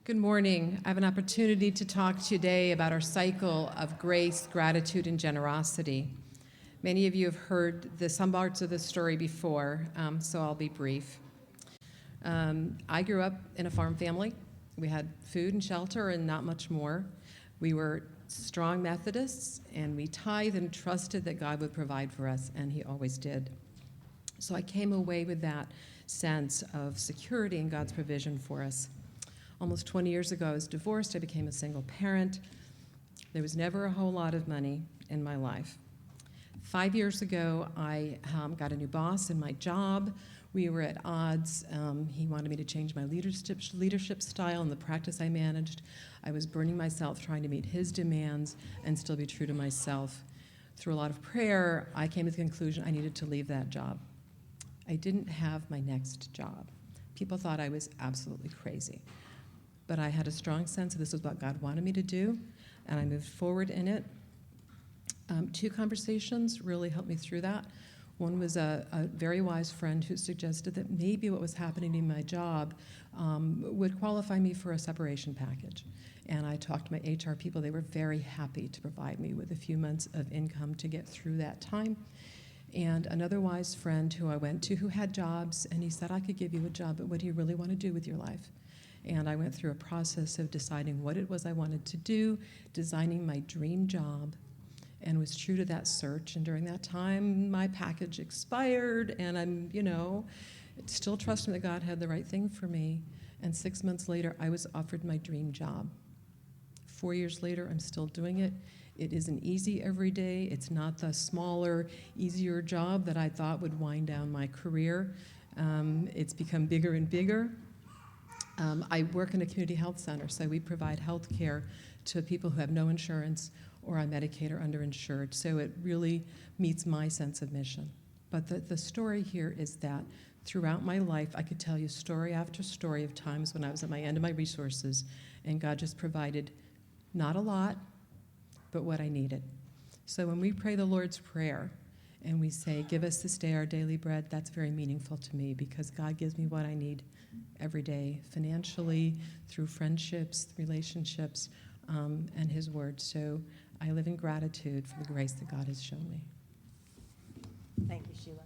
Good morning. I have an opportunity to talk today about our cycle of grace, gratitude, and generosity. Many of you have heard some parts of the story before, so I'll be brief. I grew up in a farm family. We had food and shelter and not much more. We were strong Methodists, and we tithed and trusted that God would provide for us, and He always did. So I came away with that sense of security in God's provision for us. Almost 20 years ago, I was divorced. I became a single parent. There was never a whole lot of money in my life. 5 years ago, I got a new boss in my job. We were at odds. He wanted me to change my leadership style and the practice I managed. I was burning myself trying to meet his demands and still be true to myself. Through a lot of prayer, I came to the conclusion I needed to leave that job. I didn't have my next job. People thought I was absolutely crazy. But I had a strong sense that this was what God wanted me to do, and I moved forward in it. 2 conversations really helped me through that. One was a very wise friend who suggested that maybe what was happening in my job would qualify me for a separation package. And I talked to my HR people. They were very happy to provide me with a few months of income to get through that time. And another wise friend who I went to who had jobs, and he said, I could give you a job, but what do you really want to do with your life? And I went through a process of deciding what it was I wanted to do, designing my dream job, and was true to that search. And during that time, my package expired, and I'm, still trusting that God had the right thing for me. And 6 months later, I was offered my dream job. 4 years later, I'm still doing it. It isn't easy every day. It's not the smaller, easier job that I thought would wind down my career. It's become bigger and bigger. I work in a community health center, so we provide health care to people who have no insurance or on Medicaid or underinsured, so it really meets my sense of mission. But the story here is that throughout my life, I could tell you story after story of times when I was at my end of my resources, and God just provided not a lot, but what I needed. So when we pray the Lord's Prayer, and we say, give us this day our daily bread, that's very meaningful to me because God gives me what I need every day, financially, through friendships, relationships, and His Word. So I live in gratitude for the grace that God has shown me. Thank you, Sheila.